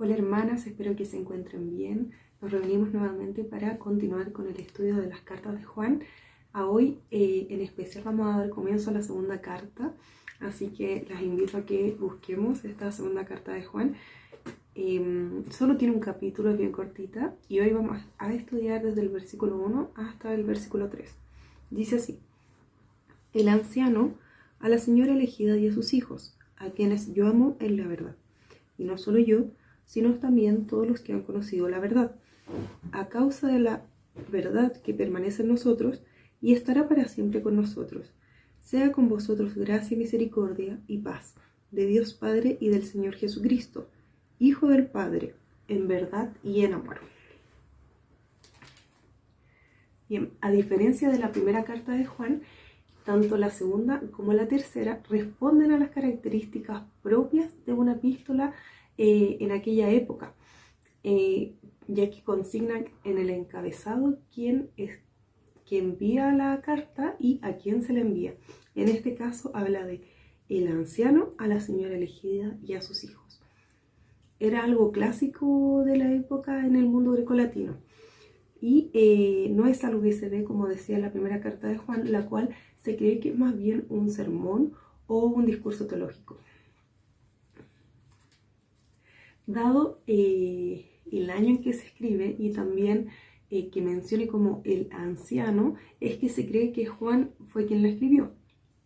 Hola hermanas, espero que se encuentren bien. Nos reunimos nuevamente para continuar con el estudio de las cartas de Juan. A hoy en especial vamos a dar comienzo a la segunda carta, así que las invito a que busquemos esta segunda carta de Juan. Solo tiene un capítulo, es bien cortita, y hoy vamos a estudiar desde el versículo 1 hasta el versículo 3. Dice así: el anciano a la señora elegida y a sus hijos, a quienes yo amo en la verdad, y no solo yo, sino también todos los que han conocido la verdad, a causa de la verdad que permanece en nosotros y estará para siempre con nosotros. Sea con vosotros gracia, misericordia y paz, de Dios Padre y del Señor Jesucristo, Hijo del Padre, en verdad y en amor. Bien, a diferencia de la primera carta de Juan, tanto la segunda como la tercera responden a las características propias de una epístola en aquella época, ya que consignan en el encabezado quién envía la carta y a quién se la envía. En este caso habla de el anciano a la señora elegida y a sus hijos. Era algo clásico de la época en el mundo grecolatino y no es algo que se ve, como decía la primera carta de Juan, la cual se cree que es más bien un sermón o un discurso teológico. Dado el año en que se escribe y también que mencione como el anciano, es que se cree que Juan fue quien la escribió.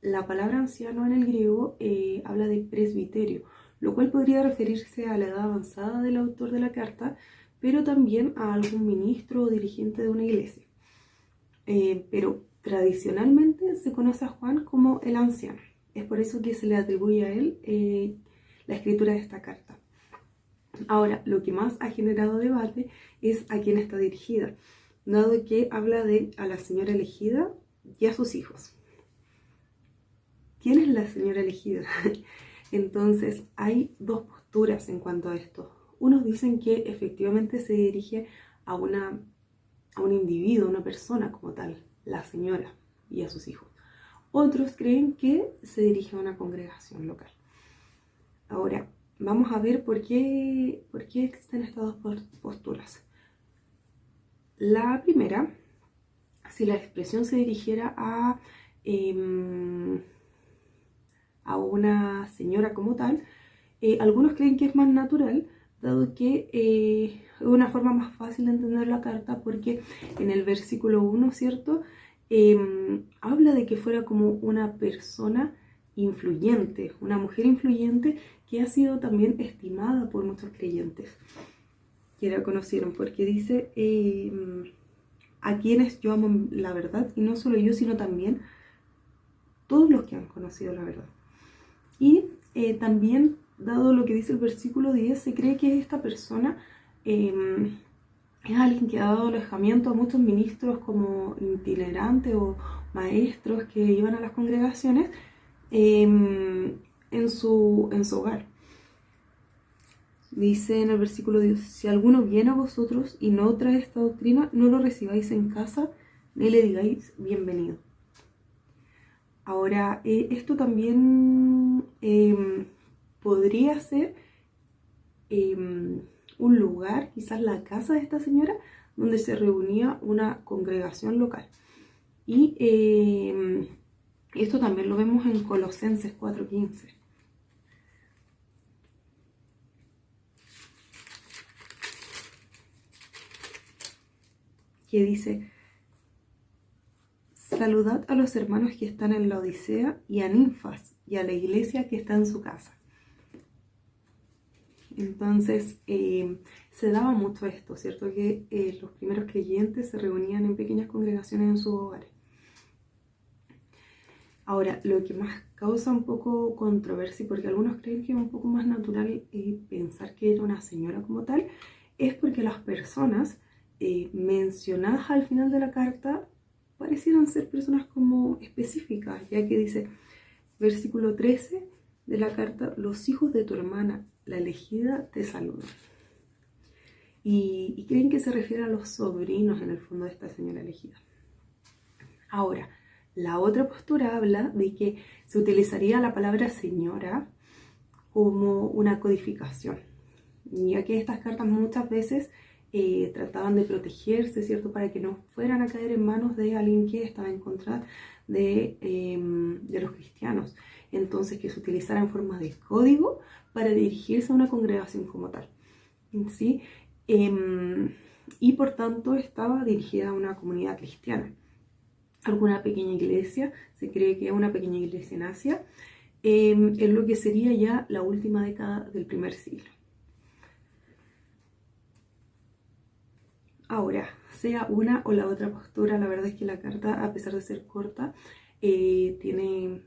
La palabra anciano en el griego habla de presbiterio, lo cual podría referirse a la edad avanzada del autor de la carta, pero también a algún ministro o dirigente de una iglesia. Pero tradicionalmente se conoce a Juan como el anciano. Es por eso que se le atribuye a él la escritura de esta carta. Ahora, lo que más ha generado debate es a quién está dirigida, dado que habla de a la señora elegida y a sus hijos. ¿Quién es la señora elegida? Entonces, hay dos posturas en cuanto a esto. Unos dicen que efectivamente se dirige a un individuo, a una persona como tal, la señora y a sus hijos. Otros creen que se dirige a una congregación local. Ahora, vamos a ver por qué existen estas dos posturas. La primera, si la expresión se dirigiera a una señora como tal, algunos creen que es más natural, dado que es una forma más fácil de entender la carta, porque en el versículo 1, ¿cierto? Habla de que fuera como una persona influyente, una mujer influyente que ha sido también estimada por muchos creyentes que la conocieron, porque dice a quienes yo amo la verdad, y no solo yo, sino también todos los que han conocido la verdad. Y también, dado lo que dice el versículo 10, se cree que esta persona es alguien que ha dado alojamiento a muchos ministros como itinerantes o maestros que iban a las congregaciones en su hogar. Dice en el versículo 10: si alguno viene a vosotros y no trae esta doctrina, no lo recibáis en casa, ni le digáis bienvenido. Ahora, esto también podría ser un lugar, quizás la casa de esta señora, donde se reunía una congregación local. Y esto también lo vemos en Colosenses 4:15. Que dice: saludad a los hermanos que están en la Odisea y a Ninfas y a la iglesia que está en su casa. Entonces se daba mucho esto, ¿cierto? Que los primeros creyentes se reunían en pequeñas congregaciones en sus hogares. Ahora, lo que más causa un poco controversia, porque algunos creen que es un poco más natural pensar que era una señora como tal, es porque las personas mencionadas al final de la carta parecieran ser personas como específicas, ya que dice, versículo 13 de la carta: los hijos de tu hermana, la elegida, te saludan. Y creen que se refiere a los sobrinos en el fondo de esta señora elegida. Ahora, la otra postura habla de que se utilizaría la palabra señora como una codificación. ya que estas cartas muchas veces trataban de protegerse, ¿cierto? Para que no fueran a caer en manos de alguien que estaba en contra de los cristianos. Entonces, que se utilizara en forma de código para dirigirse a una congregación como tal, ¿sí? Y por tanto estaba dirigida a una comunidad cristiana. Alguna pequeña iglesia, se cree que es una pequeña iglesia en Asia, en lo que sería ya la última década del primer siglo. Ahora, sea una o la otra postura, la verdad es que la carta, a pesar de ser corta, tiene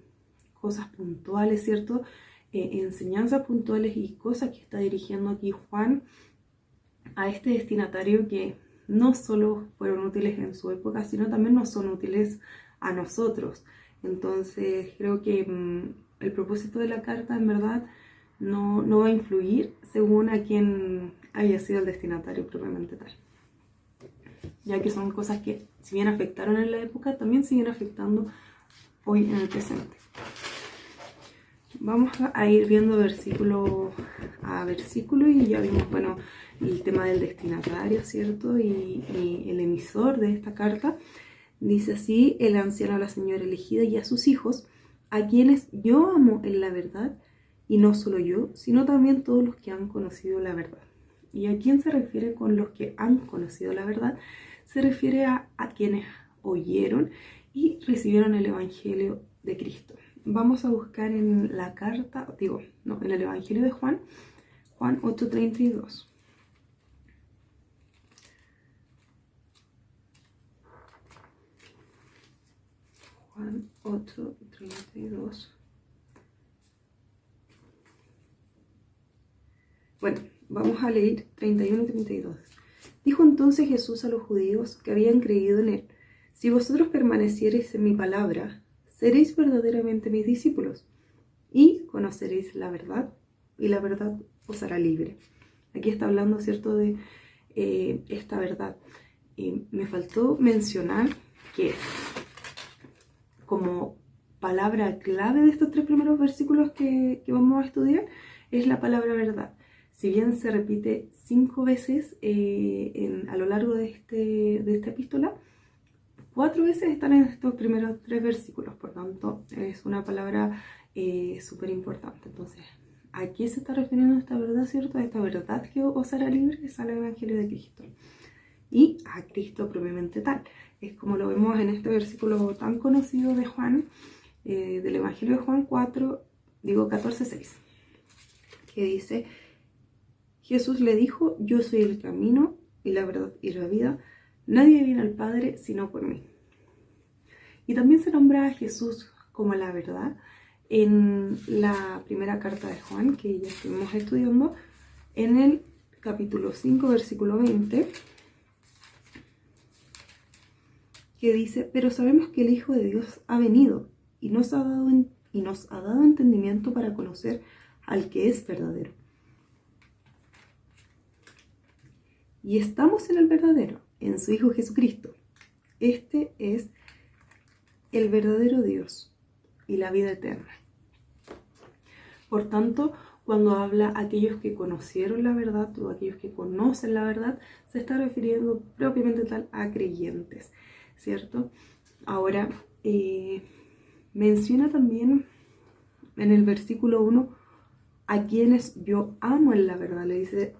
cosas puntuales, ¿cierto? Enseñanzas puntuales y cosas que está dirigiendo aquí Juan a este destinatario que no solo fueron útiles en su época, sino también nos son útiles a nosotros. Entonces creo que el propósito de la carta en verdad no va a influir según a quién haya sido el destinatario propiamente tal, ya que son cosas que si bien afectaron en la época, también siguen afectando hoy en el presente. Vamos a ir viendo versículo a versículo y ya vimos, bueno, el tema del destinatario, ¿cierto? Y el emisor de esta carta. Dice así: el anciano a la señora elegida y a sus hijos, a quienes yo amo en la verdad, y no solo yo, sino también todos los que han conocido la verdad. ¿Y a quién se refiere con los que han conocido la verdad? Se refiere a quienes oyeron y recibieron el Evangelio de Cristo. Vamos a buscar en la carta, en el Evangelio de Juan, Juan 8:32. Juan 8:32. Bueno, vamos a leer 31 y 32. Dijo entonces Jesús a los judíos que habían creído en él: si vosotros permaneciereis en mi palabra, seréis verdaderamente mis discípulos, y conoceréis la verdad, y la verdad os hará libre. Aquí está hablando, ¿cierto?, de esta verdad. Me faltó mencionar que como palabra clave de estos 3 primeros versículos que vamos a estudiar es la palabra verdad. Si bien se repite 5 veces a lo largo de esta epístola, 4 veces están en estos primeros 3 versículos, por tanto es una palabra súper importante. Entonces, ¿a qué se está refiriendo esta verdad, cierto? A esta verdad que os hará libre, es al Evangelio de Cristo y a Cristo propiamente tal. Es como lo vemos en este versículo tan conocido de Juan, del Evangelio de Juan 14:6, que dice: Jesús le dijo: yo soy el camino y la verdad y la vida, nadie viene al Padre sino por mí. Y también se nombra a Jesús como la verdad en la primera carta de Juan, que ya estuvimos estudiando, en el capítulo 5, versículo 20, que dice: pero sabemos que el Hijo de Dios ha venido y nos ha dado entendimiento para conocer al que es verdadero. Y estamos en el verdadero, en su Hijo Jesucristo. Este es el verdadero Dios y la vida eterna. Por tanto, cuando habla a aquellos que conocieron la verdad o aquellos que conocen la verdad, se está refiriendo propiamente tal a creyentes, ¿cierto? Ahora, menciona también en el versículo 1 a quienes yo amo en la verdad. Le dice: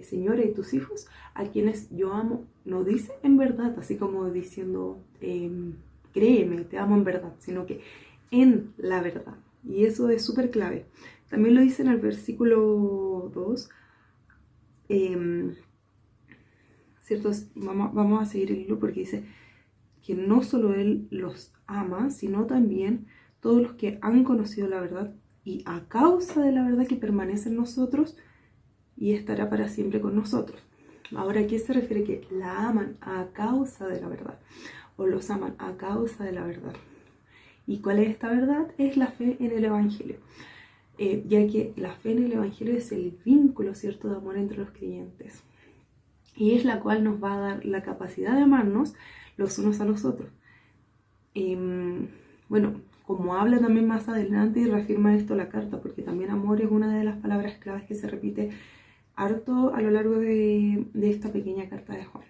Señora, ¿y tus hijos? A quienes yo amo. No dice en verdad, así como diciendo créeme, te amo en verdad, sino que en la verdad. Y eso es súper clave. También lo dice en el versículo 2. ¿Cierto? Vamos a seguir el hilo porque dice que no solo Él los ama, sino también todos los que han conocido la verdad, y a causa de la verdad que permanece en nosotros y estará para siempre con nosotros. Ahora, ¿a qué se refiere que la aman a causa de la verdad? O los aman a causa de la verdad. ¿Y cuál es esta verdad? Es la fe en el Evangelio. Ya que la fe en el Evangelio es el vínculo, ¿cierto?, de amor entre los creyentes. Y es la cual nos va a dar la capacidad de amarnos los unos a los otros. Bueno, como habla también más adelante y reafirma esto la carta, porque también amor es una de las palabras claves que se repite harto a lo largo de esta pequeña carta de Juan.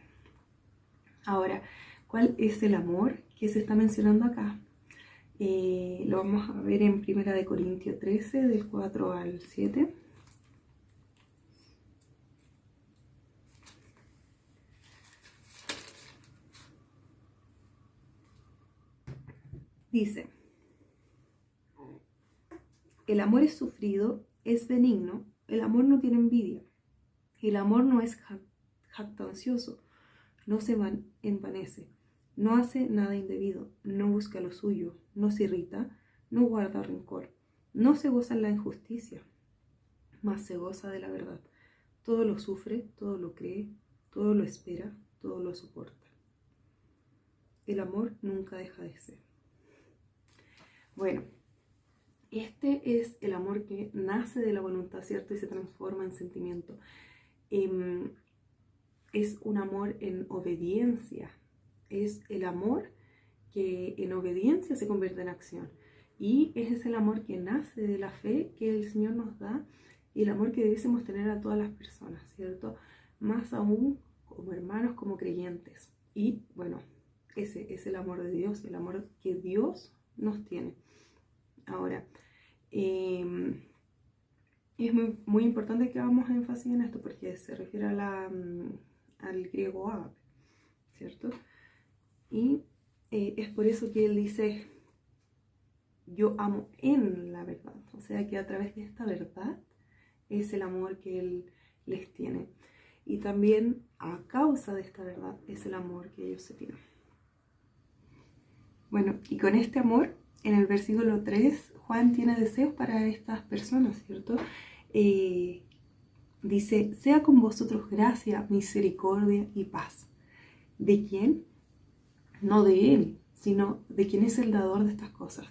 Ahora, ¿cuál es el amor que se está mencionando acá? Lo vamos a ver en 1 Corintios 13, del 4 al 7. Dice: el amor es sufrido, es benigno, el amor no tiene envidia, el amor no es jactancioso, no se envanece, no hace nada indebido, no busca lo suyo, no se irrita, no guarda rencor, no se goza en la injusticia, mas se goza de la verdad. Todo lo sufre, todo lo cree, todo lo espera, todo lo soporta. El amor nunca deja de ser. Bueno, este es el amor que nace de la voluntad, ¿cierto? Y se transforma en sentimiento. Es un amor en obediencia. Es el amor que en obediencia se convierte en acción. Y ese es el amor que nace de la fe que el Señor nos da y el amor que debiésemos tener a todas las personas, ¿cierto? Más aún como hermanos, como creyentes. Y bueno, ese es el amor de Dios, el amor que Dios nos tiene. Ahora, es muy importante que hagamos énfasis en esto porque se refiere a al griego ágape, ¿cierto? Y es por eso que él dice: yo amo en la verdad. O sea que a través de esta verdad es el amor que él les tiene. Y también a causa de esta verdad es el amor que ellos se tienen. Bueno, y con este amor, en el versículo 3, Juan tiene deseos para estas personas, ¿cierto? Dice: sea con vosotros gracia, misericordia y paz. ¿De quién? No de Él, sino de quien es el dador de estas cosas.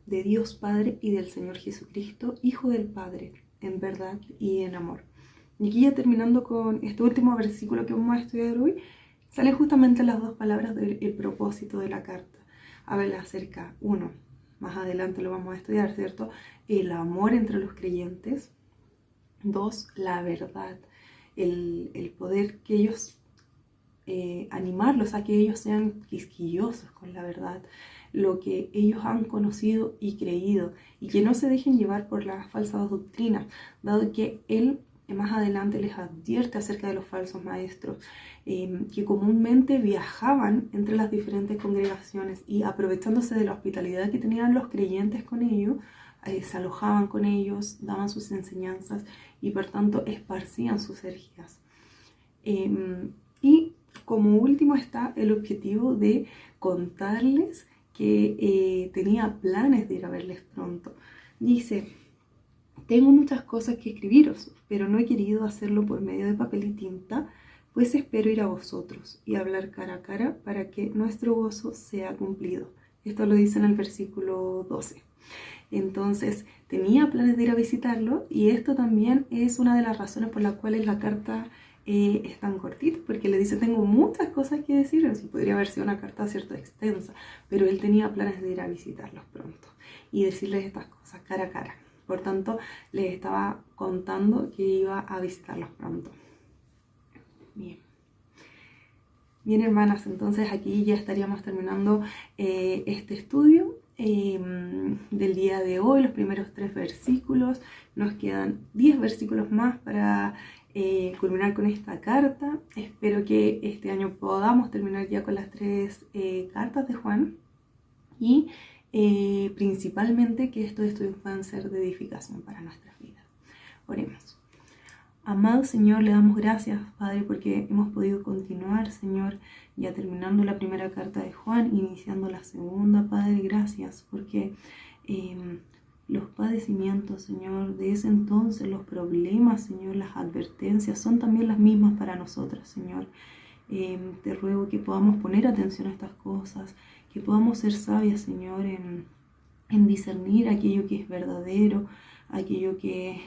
De Dios Padre y del Señor Jesucristo, Hijo del Padre, en verdad y en amor. Y aquí ya terminando con este último versículo que vamos a estudiar hoy, salen justamente las dos palabras del propósito de la carta. Habla acerca, uno, más adelante lo vamos a estudiar, ¿cierto? El amor entre los creyentes. Dos, la verdad, el poder que ellos, animarlos a que ellos sean quisquillosos con la verdad, lo que ellos han conocido y creído, y que no se dejen llevar por las falsas doctrinas, dado que él más adelante les advierte acerca de los falsos maestros, que comúnmente viajaban entre las diferentes congregaciones y aprovechándose de la hospitalidad que tenían los creyentes con ellos, se alojaban con ellos, daban sus enseñanzas y por tanto esparcían sus herejías. Y como último está el objetivo de contarles que tenía planes de ir a verles pronto. Dice: tengo muchas cosas que escribiros, pero no he querido hacerlo por medio de papel y tinta, pues espero ir a vosotros y hablar cara a cara para que nuestro gozo sea cumplido. Esto lo dice en el versículo 12. Entonces tenía planes de ir a visitarlo, y esto también es una de las razones por las cuales la carta es tan cortita, porque le dice: tengo muchas cosas que decir. Así podría haber sido una carta cierto extensa, pero él tenía planes de ir a visitarlos pronto y decirles estas cosas cara a cara. Por tanto, les estaba contando que iba a visitarlos pronto. Bien, hermanas, entonces aquí ya estaríamos terminando este estudio del día de hoy, los primeros 3 versículos. Nos quedan 10 versículos más para culminar con esta carta. Espero que este año podamos terminar ya con las 3 cartas de Juan, y principalmente que estos estudios puedan ser de edificación para nuestras vidas. Oremos. Amado Señor, le damos gracias, Padre, porque hemos podido continuar, Señor, ya terminando la primera carta de Juan, iniciando la segunda. Padre, gracias, porque los padecimientos, Señor, de ese entonces, los problemas, Señor, las advertencias, son también las mismas para nosotras, Señor. Te ruego que podamos poner atención a estas cosas, que podamos ser sabias, Señor, en discernir aquello que es verdadero, aquello que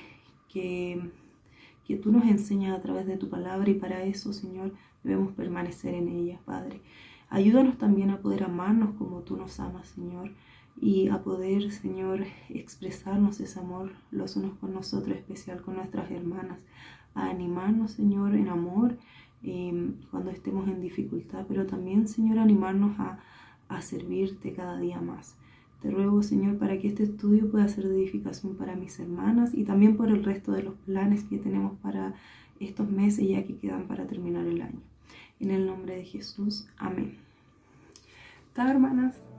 tú nos enseñas a través de tu palabra, y para eso, Señor, debemos permanecer en ella, Padre. Ayúdanos también a poder amarnos como tú nos amas, Señor, y a poder, Señor, expresarnos ese amor los unos con nosotros, especial con nuestras hermanas. a animarnos, Señor, en amor, cuando estemos en dificultad, pero también, Señor, animarnos a servirte cada día más. Te ruego, Señor, para que este estudio pueda ser de edificación para mis hermanas y también por el resto de los planes que tenemos para estos meses ya que quedan para terminar el año. En el nombre de Jesús, amén. Chao, hermanas.